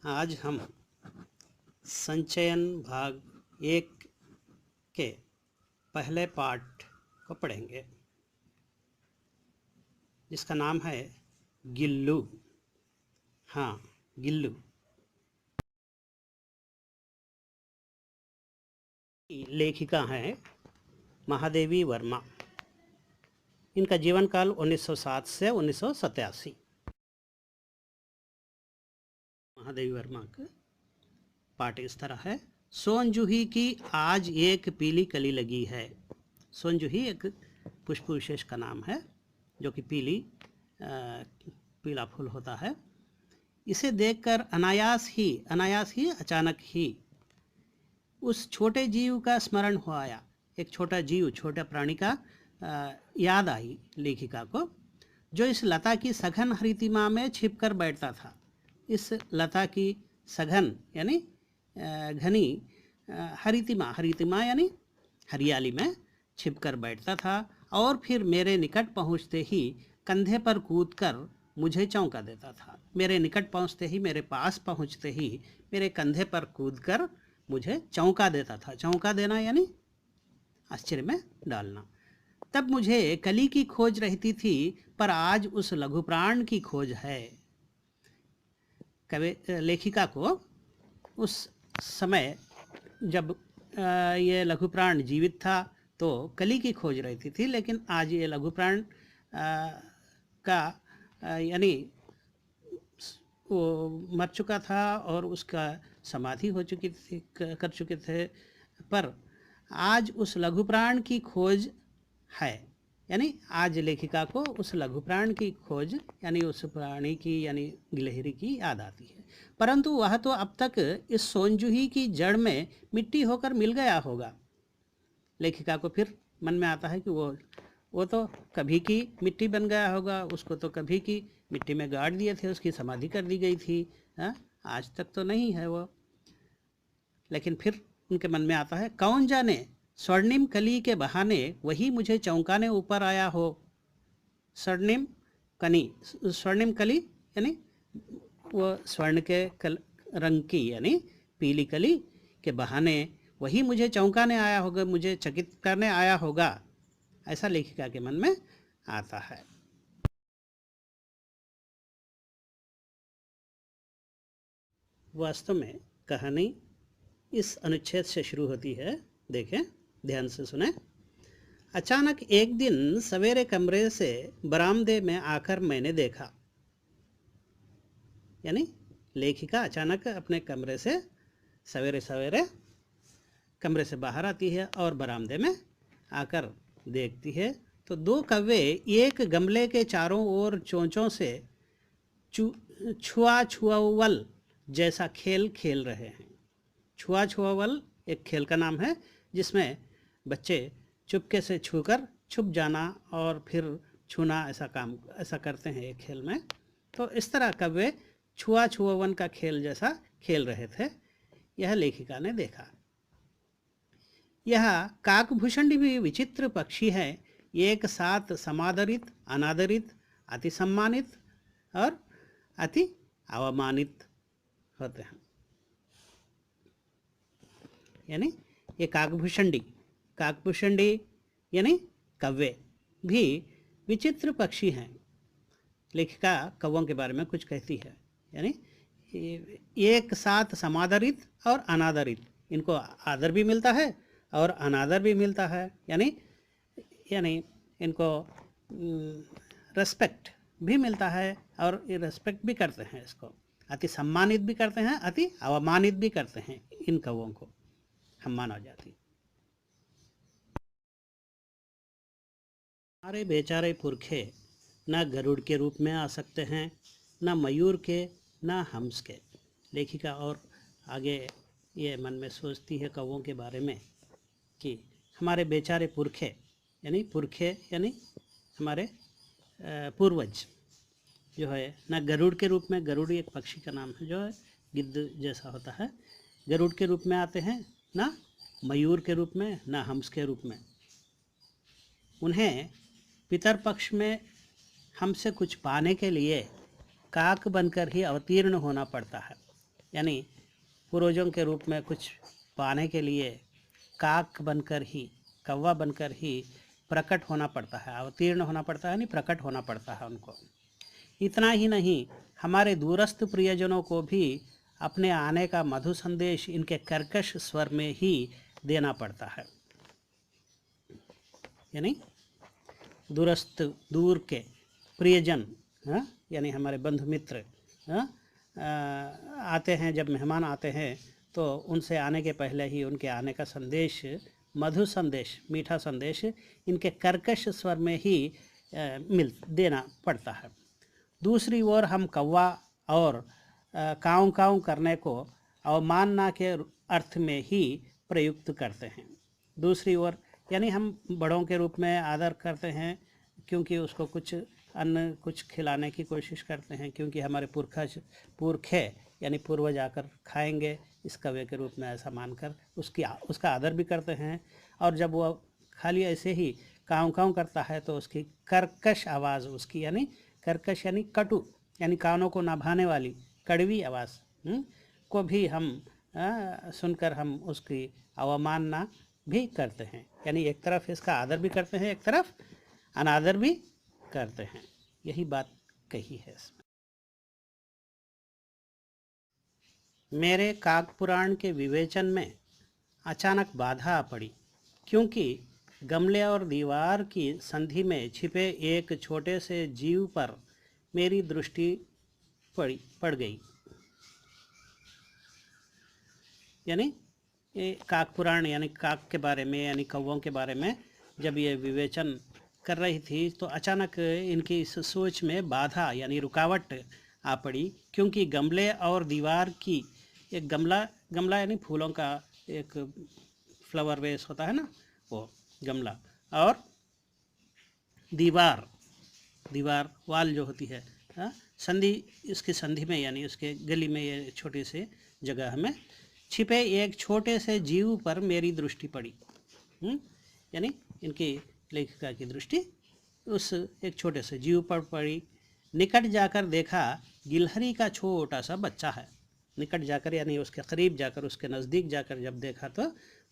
आज हम संचयन भाग 1 के पहले पार्ट को पढ़ेंगे, जिसका नाम है गिल्लू। हाँ, गिल्लू। लेखिका हैं महादेवी वर्मा। इनका जीवन काल 1907 से 1987। महादेवी वर्मा का पाठ इस तरह है। सोनजूही की आज एक पीली कली लगी है। सोनजूही एक पुष्प विशेष का नाम है जो कि पीला फूल होता है। इसे देखकर अनायास ही अचानक ही उस छोटे जीव का स्मरण हो आया। एक छोटा जीव, छोटा प्राणी का याद आई लेखिका को, जो इस लता की सघन हरितिमा में छिपकर बैठता था। इस लता की सघन यानी घनी हरितिमा यानी हरियाली में छिपकर बैठता था और फिर मेरे निकट पहुंचते ही कंधे पर कूदकर मुझे चौंका देता था। मेरे निकट पहुंचते ही, मेरे पास पहुंचते ही मेरे कंधे पर कूदकर मुझे चौंका देता था। चौंका देना यानी आश्चर्य में डालना। तब मुझे कली की खोज रहती थी, पर आज उस लघु प्राण की खोज है। लेखिका को उस समय जब ये लघु प्राण जीवित था तो कली की खोज रहती थी, लेकिन आज ये लघु प्राण का यानी वो मर चुका था और उसका समाधि हो चुकी थी, कर चुके थे, पर आज उस लघु प्राण की खोज है। यानी आज लेखिका को उस लघु प्राण की खोज यानी उस प्राणी की यानी गिलहरी की याद आती है, परंतु वह तो अब तक इस सोनजूही की जड़ में मिट्टी होकर मिल गया होगा। लेखिका को फिर मन में आता है कि वो तो कभी की मिट्टी बन गया होगा, उसको तो कभी की मिट्टी में गाड़ दिए थे, उसकी समाधि कर दी गई थी। आज तक तो नहीं है वो। लेकिन फिर उनके मन में आता है, कौन जाने स्वर्णिम कली के बहाने वही मुझे चौंकाने ऊपर आया हो। स्वर्णिम कली यानी वो स्वर्ण के रंग की यानी पीली कली के बहाने वही मुझे चौंकाने आया होगा, मुझे चकित करने आया होगा, ऐसा लेखिका के मन में आता है। वास्तव में कहानी इस अनुच्छेद से शुरू होती है। देखें, ध्यान से सुने। अचानक एक दिन सवेरे कमरे से बरामदे में आकर मैंने देखा। यानी लेखिका अचानक अपने कमरे से सवेरे सवेरे कमरे से बाहर आती है और बरामदे में आकर देखती है तो दो कौवे एक गमले के चारों ओर चोंचों से छुआछुआवल जैसा खेल खेल रहे हैं। छुआछुआवल एक खेल का नाम है, जिसमें बच्चे चुपके से छूकर छुप जाना और फिर छूना ऐसा करते हैं एक खेल में। तो इस तरह कौवे छुआछुआवन का खेल जैसा खेल रहे थे। यह लेखिका ने देखा। यह काकभूषणी भी विचित्र पक्षी है, एक साथ समादरित, अनादरित, अति सम्मानित और अति अवमानित होते हैं। यानी ये काकभूषणी यानी कौवे भी विचित्र पक्षी हैं। लेखिका कौवों के बारे में कुछ कहती है, यानी एक साथ समादरित और अनादरित, इनको आदर भी मिलता है और अनादर भी मिलता है। यानी इनको रेस्पेक्ट भी मिलता है और ये रेस्पेक्ट भी करते हैं, इसको अति सम्मानित भी करते हैं, अति अवमानित भी करते हैं। इन कौवों को हम मानव जाति। हमारे बेचारे पुरखे न गरुड़ के रूप में आ सकते हैं, न मयूर के, न हंस के। लेखिका और आगे ये मन में सोचती है कौवों के बारे में कि हमारे बेचारे पुरखे यानी हमारे पूर्वज जो है, न गरुड़ के रूप में, गरुड़ एक पक्षी का नाम है जो है गिद्ध जैसा होता है, गरुड़ के रूप में आते हैं, न मयूर के रूप में, न हंस के रूप में। उन्हें पितर पक्ष में हमसे कुछ पाने के लिए काक बनकर ही अवतीर्ण होना पड़ता है। यानी पूर्वजों के रूप में कुछ पाने के लिए काक बनकर ही, कौवा बनकर ही प्रकट होना पड़ता है, अवतीर्ण होना पड़ता है, नहीं प्रकट होना पड़ता है उनको। इतना ही नहीं, हमारे दूरस्थ प्रियजनों को भी अपने आने का मधु संदेश इनके कर्कश स्वर में ही देना पड़ता है। यानी दूरस्थ, दूर के प्रियजन, यानी हमारे बंधु मित्र आते हैं, जब मेहमान आते हैं तो उनसे आने के पहले ही उनके आने का संदेश, मधु संदेश, मीठा संदेश इनके कर्कश स्वर में ही देना पड़ता है। दूसरी ओर हम कौवा और काऊ काऊ करने को अवमानना के अर्थ में ही प्रयुक्त करते हैं। दूसरी ओर यानी हम बड़ों के रूप में आदर करते हैं, क्योंकि उसको कुछ अन्न कुछ खिलाने की कोशिश करते हैं, क्योंकि हमारे पुरखे यानी पूर्वज आकर खाएंगे इस कौवे के रूप में, ऐसा मानकर उसका आदर भी करते हैं। और जब वो खाली ऐसे ही काऊ काऊ करता है तो उसकी कर्कश आवाज़, उसकी यानी कर्कश यानी कटु, यानी कानों को ना भाने वाली कड़वी आवाज़ को भी हम सुनकर हम उसकी अवमानना भी करते हैं। यानी एक तरफ इसका आदर भी करते हैं, एक तरफ अनादर भी करते हैं। यही बात कही है इसमें। मेरे काकपुराण के विवेचन में अचानक बाधा आ पड़ी, क्योंकि गमले और दीवार की संधि में छिपे एक छोटे से जीव पर मेरी दृष्टि पड़ गई। यानी काकपुराण यानी काक के बारे में, यानी कौवों के बारे में जब ये विवेचन कर रही थी तो अचानक इनकी इस सोच में बाधा यानी रुकावट आ पड़ी, क्योंकि गमले और दीवार की, एक गमला यानी फूलों का एक फ्लावर वेस होता है ना, वो गमला, और दीवार वाल जो होती है, संधि, इसकी संधि में यानी उसके गली में ये छोटी सी जगह में छिपे एक छोटे से जीव पर मेरी दृष्टि पड़ी। यानी इनकी लेखिका की दृष्टि उस एक छोटे से जीव पर पड़ी। निकट जाकर देखा, गिलहरी का छोटा सा बच्चा है। निकट जाकर यानी उसके करीब जाकर, उसके नज़दीक जाकर जब देखा तो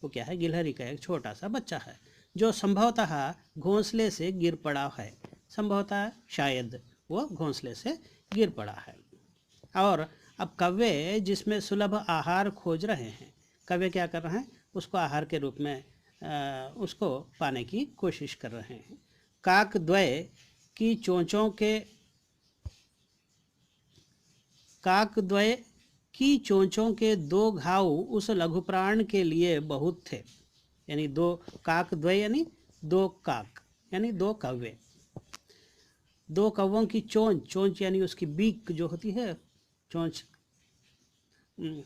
वो क्या है, गिलहरी का एक छोटा सा बच्चा है, जो संभवतः घोंसले से गिर पड़ा है। संभवतः शायद वो घोंसले से गिर पड़ा है। और अब कौवे जिसमें सुलभ आहार खोज रहे हैं, कौवे क्या कर रहे हैं, उसको आहार के रूप में उसको पाने की कोशिश कर रहे हैं। काकद्वय की चोंचों के 2 घाव उस लघुप्राण के लिए बहुत थे। यानी 2 काकद्वय यानी 2 काक यानी 2 कौवे, 2 कौवों की चोंच यानी उसकी बीक जो होती है,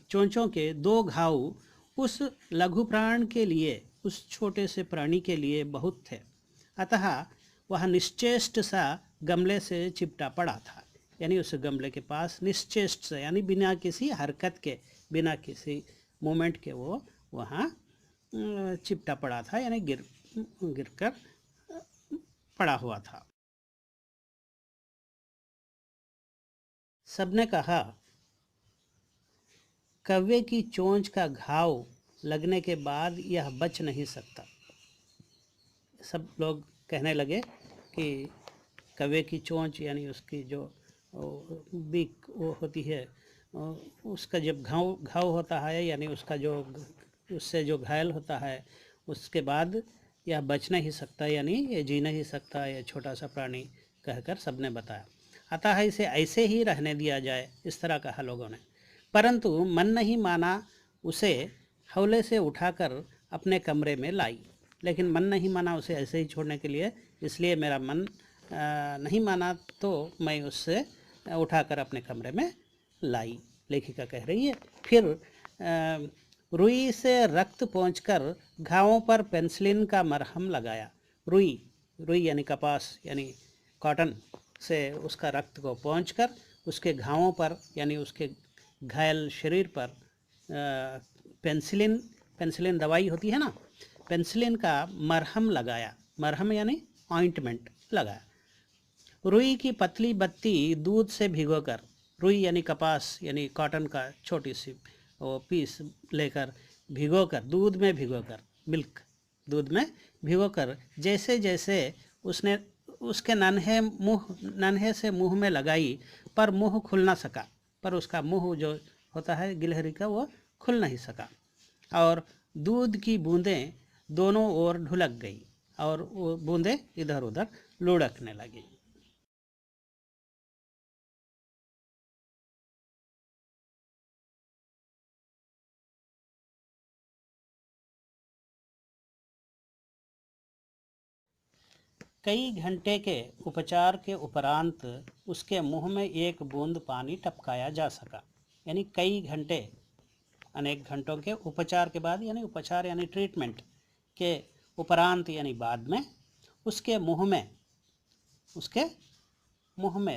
चोंचों के 2 घाव उस लघु प्राण के लिए, उस छोटे से प्राणी के लिए बहुत थे। अतः वह निश्चेष्ट सा गमले से चिपटा पड़ा था। यानी उस गमले के पास निश्चेष्ट से यानी बिना किसी हरकत के, बिना किसी मूवमेंट के वो वहाँ चिपटा पड़ा था, यानी गिर कर पड़ा हुआ था। सबने कहा, कौवे की चोंच का घाव लगने के बाद यह बच नहीं सकता। सब लोग कहने लगे कि कौवे की चोंच यानी उसकी जो बीक वो होती है, उसका जब घाव होता है, यानी उसका जो उससे जो घायल होता है, उसके बाद यह बच नहीं सकता, यानी ये जी नहीं सकता, यह छोटा सा प्राणी, कहकर सबने बताया। अतः इसे ऐसे ही रहने दिया जाए, इस तरह कहा लोगों ने। परंतु मन नहीं माना, उसे हौले से उठाकर अपने कमरे में लाई। लेकिन मन नहीं माना उसे ऐसे ही छोड़ने के लिए, इसलिए मेरा मन नहीं माना तो मैं उससे उठाकर अपने कमरे में लाई, लेखिका कह रही है। फिर रुई से रक्त पोंछकर घावों पर पेंसिलिन का मरहम लगाया। रुई यानी कपास यानी कॉटन से उसका रक्त को पोंछकर उसके घावों पर यानी उसके घायल शरीर पर पेंसिलिन दवाई होती है ना, पेंसिलिन का मरहम लगाया। मरहम यानी ऑइंटमेंट लगाया। रुई की पतली बत्ती दूध से भिगोकर रुई यानी कपास यानी कॉटन का छोटी सी वो पीस लेकर भिगोकर दूध में भिगोकर मिल्क दूध में भिगोकर जैसे जैसे उसने उसके नन्हे से मुंह में लगाई, पर मुंह खुल ना सका, पर उसका मुंह जो होता है गिलहरी का वो खुल नहीं सका, और दूध की बूंदें दोनों ओर ढुलक गई और वो बूंदें इधर उधर लुढ़कने लगी। कई घंटे के उपचार के उपरांत उसके मुंह में एक बूंद पानी टपकाया जा सका। यानी कई घंटे, अनेक घंटों के उपचार के बाद, यानी उपचार यानी ट्रीटमेंट के उपरांत यानी बाद में, उसके मुंह में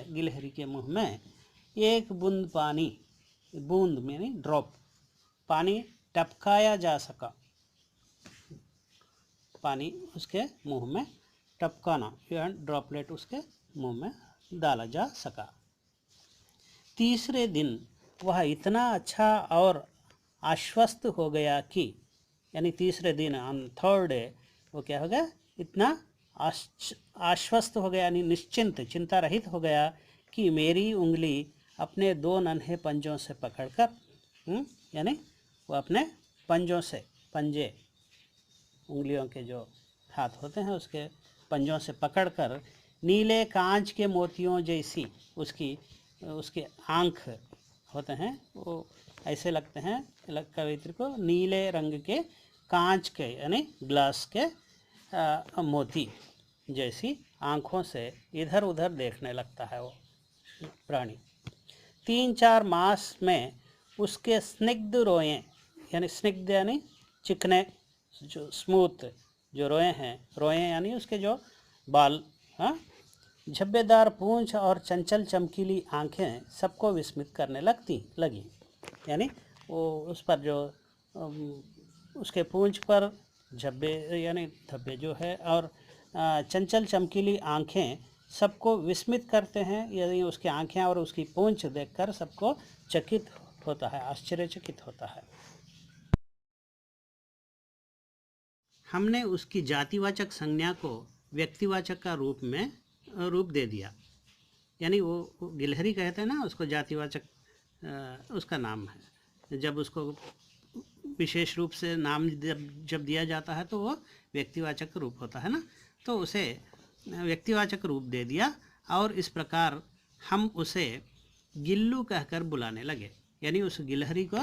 गिलहरी के मुंह में एक बूंद पानी, बूंद यानी ड्रॉप पानी टपकाया जा सका। पानी उसके मुंह में टपकाना या ड्रॉपलेट उसके मुंह में डाला जा सका। तीसरे दिन वह इतना अच्छा और आश्वस्त हो गया कि, यानी तीसरे दिन ऑन थर्ड डे वो क्या हो गया, इतना आश्वस्त हो गया यानी निश्चिंत, चिंता रहित हो गया कि मेरी उंगली अपने दो नन्हे पंजों से पकड़कर, यानी वो अपने पंजों से, पंजे उंगलियों के जो हाथ होते हैं उसके पंजों से पकड़कर नीले कांच के मोतियों जैसी उसके आँख होते हैं, वो ऐसे लगते हैं कवित्र को, नीले रंग के कांच के यानी ग्लास के मोती जैसी आँखों से इधर उधर देखने लगता है वो प्राणी। 3-4 मास में उसके स्निग्ध रोएं, यानी स्निग्ध यानी चिकने, जो स्मूथ जो रोएं हैं, रोएं यानी उसके जो बाल, झब्बेदार पूंछ और चंचल चमकीली आंखें सबको विस्मित करने लगी। यानी वो उस पर जो उसके पूंछ पर झब्बे यानी धब्बे जो है और चंचल चमकीली आंखें सबको विस्मित करते हैं, यानी उसकी आंखें और उसकी पूंछ देखकर सबको चकित होता है, आश्चर्यचकित होता है। हमने उसकी जातिवाचक संज्ञा को व्यक्तिवाचक का रूप दे दिया, यानी वो गिलहरी कहते हैं ना उसको, जातिवाचक उसका नाम है। जब उसको विशेष रूप से नाम जब दिया जाता है तो वो व्यक्तिवाचक रूप होता है ना, तो उसे व्यक्तिवाचक रूप दे दिया और इस प्रकार हम उसे गिल्लू कहकर बुलाने लगे। यानी उस गिलहरी को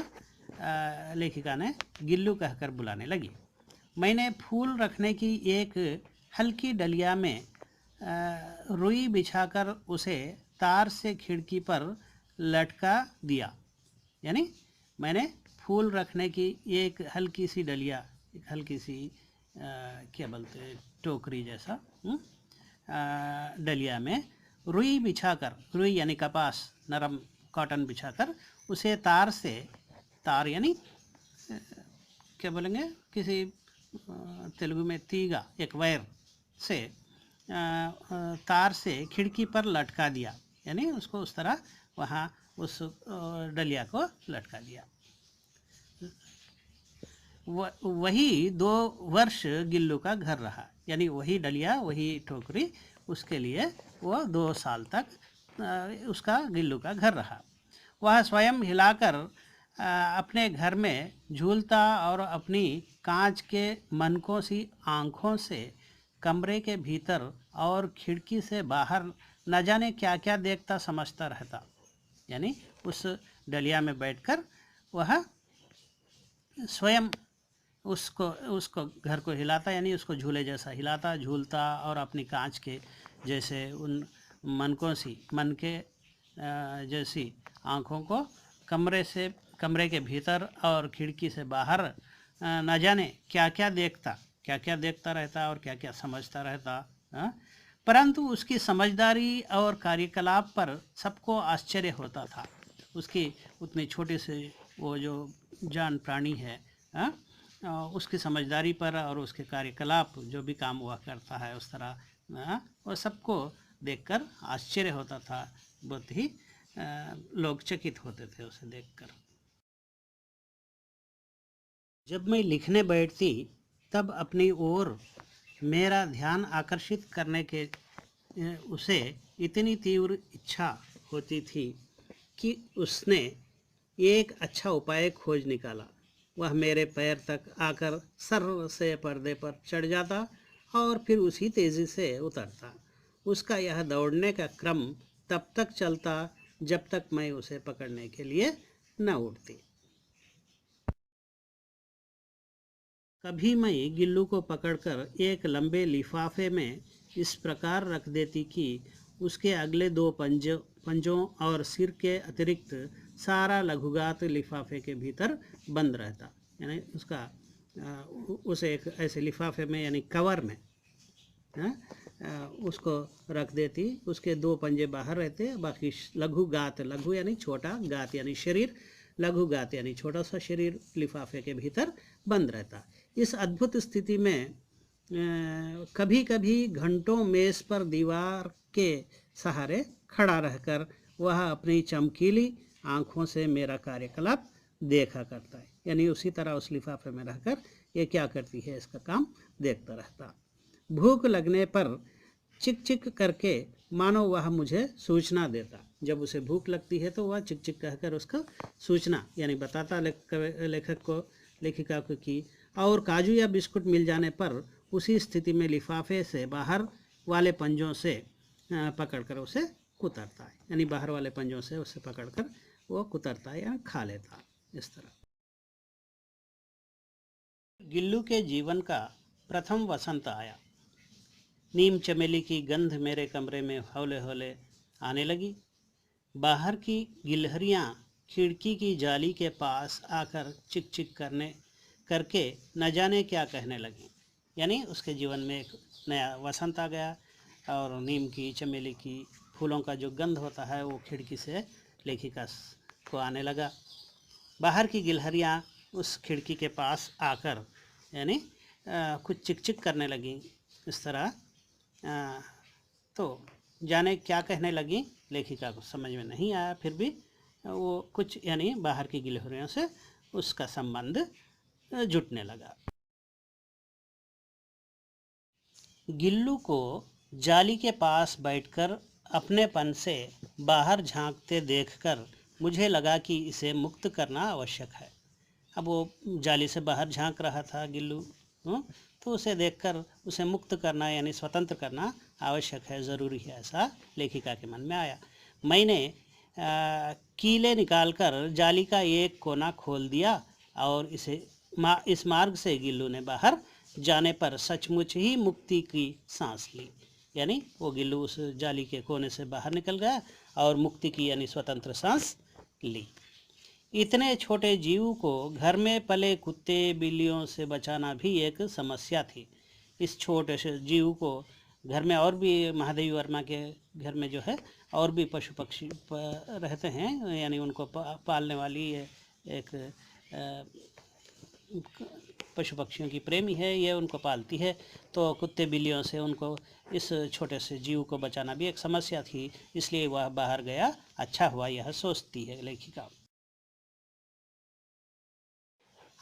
लेखिका ने गिल्लू कहकर बुलाने लगी। मैंने फूल रखने की एक हल्की डलिया में रुई बिछाकर उसे तार से खिड़की पर लटका दिया। यानी मैंने फूल रखने की एक हल्की सी डलिया, एक हल्की सी क्या बोलते हैं, टोकरी जैसा डलिया में रुई बिछाकर, रुई यानी कपास, नरम कॉटन बिछाकर उसे तार यानी क्या बोलेंगे, किसी तेलुगु में तीगा, एक वायर से तार से खिड़की पर लटका दिया। यानी उसको उस तरह वहाँ उस डलिया को लटका दिया। वही 2 वर्ष गिल्लू का घर रहा। यानी वही डलिया, वही टोकरी उसके लिए वो 2 साल तक उसका गिल्लू का घर रहा। वह स्वयं हिलाकर अपने घर में झूलता और अपनी कांच के मनकों सी आँखों से कमरे के भीतर और खिड़की से बाहर न जाने क्या क्या देखता समझता रहता। यानी उस डलिया में बैठकर वह स्वयं उसको घर को हिलाता, यानी उसको झूले जैसा हिलाता, झूलता और अपनी कांच के जैसे उन मन के जैसी आँखों को कमरे के भीतर और खिड़की से बाहर न जाने क्या क्या देखता रहता और क्या क्या समझता रहता। परंतु उसकी समझदारी और कार्यकलाप पर सबको आश्चर्य होता था। उसकी उतनी छोटी से वो जो जान प्राणी है, उसकी समझदारी पर और उसके कार्यकलाप जो भी काम हुआ करता है उस तरह, वो सबको देखकर आश्चर्य होता था, बहुत ही लोग चकित होते थे उसे देखकर। जब मैं लिखने बैठती तब अपनी ओर मेरा ध्यान आकर्षित करने के उसे इतनी तीव्र इच्छा होती थी कि उसने एक अच्छा उपाय खोज निकाला। वह मेरे पैर तक आकर सर्र से पर्दे पर चढ़ जाता और फिर उसी तेजी से उतरता। उसका यह दौड़ने का क्रम तब तक चलता जब तक मैं उसे पकड़ने के लिए न उठती। कभी मैं गिल्लू को पकड़कर एक लंबे लिफाफे में इस प्रकार रख देती कि उसके अगले दो पंजों और सिर के अतिरिक्त सारा लघुगात लिफाफे के भीतर बंद रहता। यानी उसका उसे एक ऐसे लिफाफे में यानी कवर में उसको रख देती। उसके दो पंजे बाहर रहते, बाकी लघुगात, लघु यानी छोटा, गात यानी शरीर, लघुगात यानी छोटा सा शरीर लिफाफे के भीतर बंद रहता। इस अद्भुत स्थिति में कभी कभी घंटों मेज पर दीवार के सहारे खड़ा रहकर वह अपनी चमकीली आँखों से मेरा कार्यकलाप देखा करता है। यानी उसी तरह उस लिफाफे में रहकर ये क्या करती है इसका काम देखता रहता। भूख लगने पर चिक चिक करके मानो वह मुझे सूचना देता। जब उसे भूख लगती है तो वह चिक चिक कहकर उसका सूचना यानी बताता लेखक को, लेखिका को कि, और काजू या बिस्कुट मिल जाने पर उसी स्थिति में लिफाफे से बाहर वाले पंजों से पकड़कर उसे कुतरता है। यानी बाहर वाले पंजों से उसे पकड़कर वो कुतरता है या खा लेता है। इस तरह गिल्लू के जीवन का प्रथम वसंत आया। नीम चमेली की गंध मेरे कमरे में हौले हौले आने लगी। बाहर की गिलहरियाँ खिड़की की जाली के पास आकर चिक चिक करके न जाने क्या कहने लगी। यानी उसके जीवन में एक नया वसंत आ गया और नीम की, चमेली की फूलों का जो गंध होता है वो खिड़की से लेखिका को आने लगा। बाहर की गिलहरियाँ उस खिड़की के पास आकर यानी कुछ चिक चिक करने लगी। इस तरह तो जाने क्या कहने लगी लेखिका को समझ में नहीं आया, फिर भी वो कुछ यानी बाहर की गिलहरियों से उसका संबंध जुटने लगा। गिल्लू को जाली के पास बैठकर अपनेपन से बाहर झांकते देखकर मुझे लगा कि इसे मुक्त करना आवश्यक है। अब वो जाली से बाहर झांक रहा था गिल्लू, तो उसे देखकर उसे मुक्त करना यानी स्वतंत्र करना आवश्यक है, ज़रूरी है, ऐसा लेखिका के मन में आया। मैंने कीले निकालकर जाली का एक कोना खोल दिया और इस मार्ग से गिल्लू ने बाहर जाने पर सचमुच ही मुक्ति की सांस ली। यानी वो गिल्लू उस जाली के कोने से बाहर निकल गया और मुक्ति की यानी स्वतंत्र सांस ली। इतने छोटे जीव को घर में पले कुत्ते बिल्लियों से बचाना भी एक समस्या थी। इस छोटे से जीव को घर में और भी महादेवी वर्मा के घर में जो है और भी पशु पक्षी रहते हैं, यानी उनको पालने वाली एक पशु पक्षियों की प्रेमी है, ये उनको पालती है। तो कुत्ते बिल्लियों से उनको इस छोटे से जीव को बचाना भी एक समस्या थी, इसलिए वह बाहर गया। अच्छा हुआ, यह सोचती है लेखिका।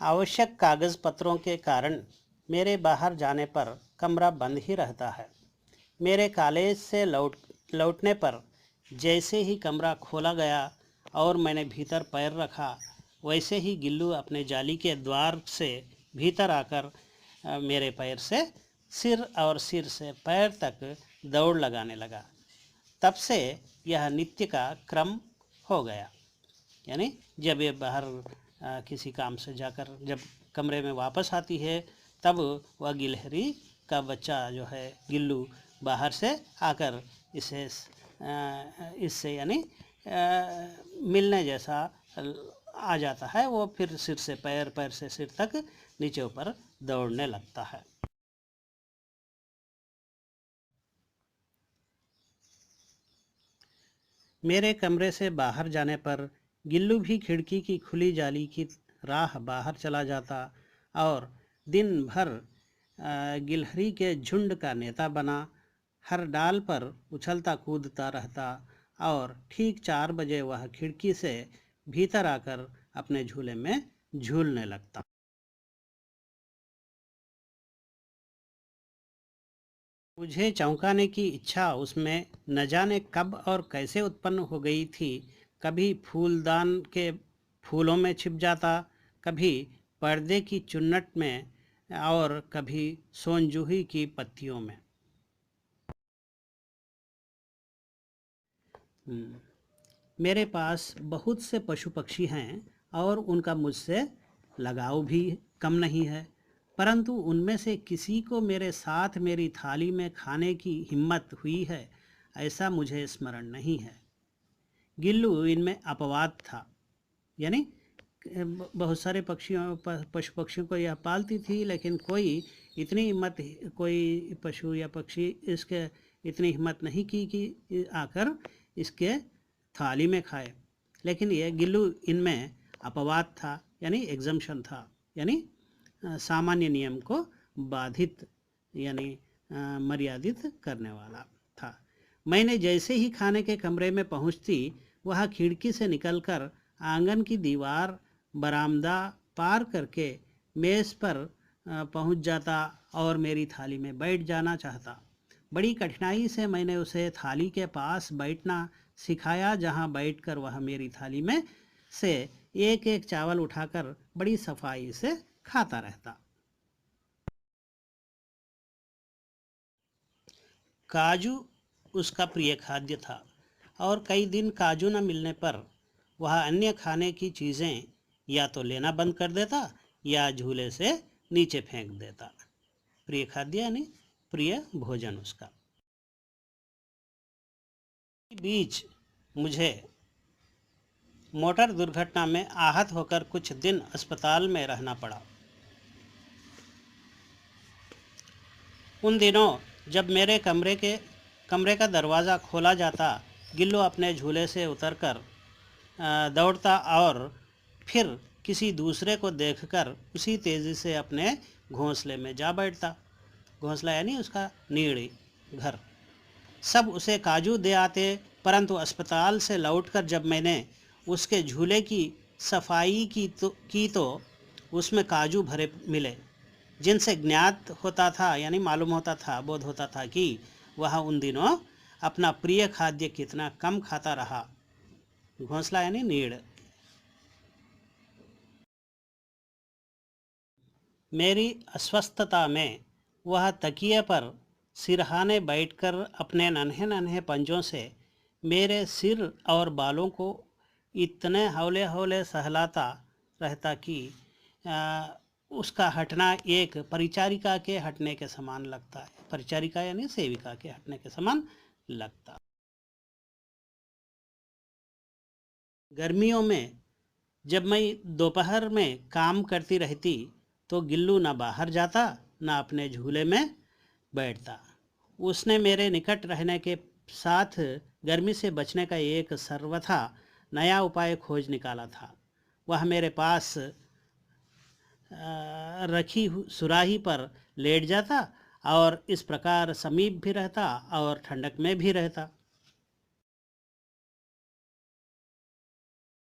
आवश्यक कागज़ पत्रों के कारण मेरे बाहर जाने पर कमरा बंद ही रहता है। मेरे कॉलेज से लौटने पर जैसे ही कमरा खोला गया और मैंने भीतर पैर रखा, वैसे ही गिल्लू अपने जाली के द्वार से भीतर आकर मेरे पैर से सिर और सिर से पैर तक दौड़ लगाने लगा। तब से यह नित्य का क्रम हो गया। यानी जब ये बाहर किसी काम से जाकर जब कमरे में वापस आती है, तब वह गिलहरी का बच्चा जो है गिल्लू बाहर से आकर इससे यानी मिलने जैसा आ जाता है। वो फिर सिर से पैर, पैर से सिर तक नीचे ऊपर दौड़ने लगता है। मेरे कमरे से बाहर जाने पर गिल्लू भी खिड़की की खुली जाली की राह बाहर चला जाता और दिन भर गिलहरी के झुंड का नेता बना हर डाल पर उछलता कूदता रहता और ठीक 4 बजे वह खिड़की से भीतर आकर अपने झूले में झूलने लगता। मुझे चौंकाने की इच्छा उसमें न जाने कब और कैसे उत्पन्न हो गई थी। कभी फूलदान के फूलों में छिप जाता, कभी पर्दे की चुन्नट में और कभी सोनजूही की पत्तियों में। मेरे पास बहुत से पशु पक्षी हैं और उनका मुझसे लगाव भी कम नहीं है, परंतु उनमें से किसी को मेरे साथ मेरी थाली में खाने की हिम्मत हुई है, ऐसा मुझे स्मरण नहीं है। गिल्लू इनमें अपवाद था, यानी बहुत सारे पशु पक्षियों को यह पालती थी, लेकिन कोई इतनी हिम्मत, कोई पशु या पक्षी इसके इतनी हिम्मत नहीं की कि आकर इसके थाली में खाए। लेकिन यह गिल्लू इनमें अपवाद था, यानी एग्जम्पशन था, यानी सामान्य नियम को बाधित यानी मर्यादित करने वाला था। मैंने जैसे ही खाने के कमरे में पहुंचती, वह खिड़की से निकलकर आंगन की दीवार, बरामदा पार करके मेज़ पर पहुंच जाता और मेरी थाली में बैठ जाना चाहता। बड़ी कठिनाई से मैंने उसे थाली के पास बैठना सिखाया, जहां बैठकर वह मेरी थाली में से एक एक चावल उठाकर बड़ी सफाई से खाता रहता। काजू उसका प्रिय खाद्य था और कई दिन काजू न मिलने पर वह अन्य खाने की चीज़ें या तो लेना बंद कर देता या झूले से नीचे फेंक देता। प्रिय खाद्य यानी प्रिय भोजन उसका। बीच मुझे मोटर दुर्घटना में आहत होकर कुछ दिन अस्पताल में रहना पड़ा। उन दिनों जब मेरे कमरे का दरवाज़ा खोला जाता, गिल्लू अपने झूले से उतरकर दौड़ता और फिर किसी दूसरे को देखकर उसी तेज़ी से अपने घोंसले में जा बैठता। घोंसला यानी उसका नीड़, घर। सब उसे काजू दे आते, परंतु अस्पताल से लौटकर जब मैंने उसके झूले की सफाई की तो उसमें काजू भरे मिले, जिनसे ज्ञात होता था, यानी मालूम होता था, बोध होता था कि वह उन दिनों अपना प्रिय खाद्य कितना कम खाता रहा। घोंसला यानी नीड़। मेरी अस्वस्थता में वह तकिए पर सिरहाने बैठकर अपने नन्हे नन्हे पंजों से मेरे सिर और बालों को इतने हौले हौले सहलाता रहता कि उसका हटना एक परिचारिका के हटने के समान लगता है। परिचारिका यानी सेविका के हटने के समान लगता। गर्मियों में जब मैं दोपहर में काम करती रहती तो गिल्लू ना बाहर जाता, ना अपने झूले में बैठता। उसने मेरे निकट रहने के साथ गर्मी से बचने का एक सर्वथा नया उपाय खोज निकाला था। वह मेरे पास रखी सुराही पर लेट जाता और इस प्रकार समीप भी रहता और ठंडक में भी रहता।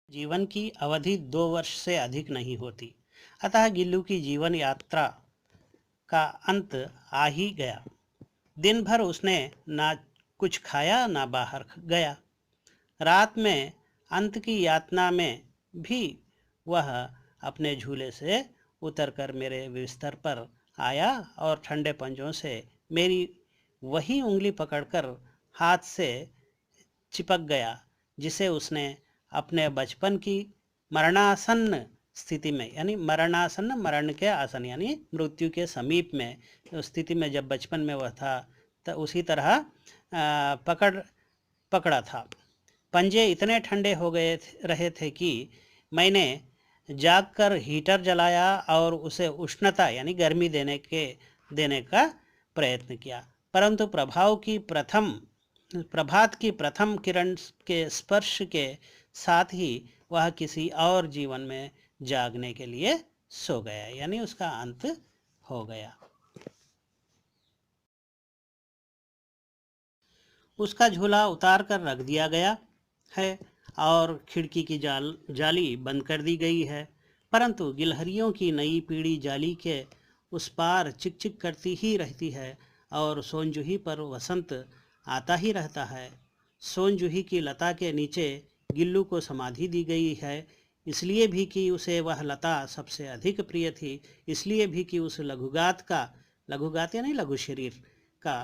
जीवन की अवधि 2 वर्ष से अधिक नहीं होती, अतः गिल्लू की जीवन यात्रा का अंत आ ही गया। दिन भर उसने ना कुछ खाया ना बाहर गया। रात में अंत की यातना में भी वह अपने झूले से उतरकर मेरे बिस्तर पर आया और ठंडे पंजों से मेरी वही उंगली पकड़कर हाथ से चिपक गया जिसे उसने अपने बचपन की मरणासन्न स्थिति में, यानी मरणासन्न, मरण के आसन यानी मृत्यु के समीप में स्थिति में जब बचपन में वह था, तो उसी तरह पकड़ा था। पंजे इतने ठंडे हो गए रहे थे कि मैंने जागकर हीटर जलाया और उसे उष्णता यानी गर्मी देने का प्रयत्न किया, परंतु प्रभात की प्रथम किरण के स्पर्श के साथ ही वह किसी और जीवन में जागने के लिए सो गया, यानी उसका अंत हो गया। उसका झोला उतार कर रख दिया गया है और खिड़की की जाली बंद कर दी गई है, परंतु गिलहरियों की नई पीढ़ी जाली के उस पार चिक चिक करती ही रहती है और सोनजूही पर वसंत आता ही रहता है। सोनजूही की लता के नीचे गिल्लू को समाधि दी गई है, इसलिए भी कि उसे वह लता सबसे अधिक प्रिय थी, इसलिए भी कि उस लघुगात या नहीं लघु शरीर का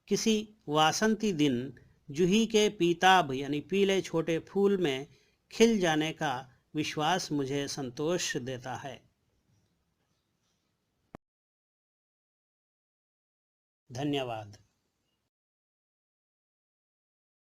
किसी वासंती दिन जूही के पीताभ यानी पीले छोटे फूल में खिल जाने का विश्वास मुझे संतोष देता है। धन्यवाद।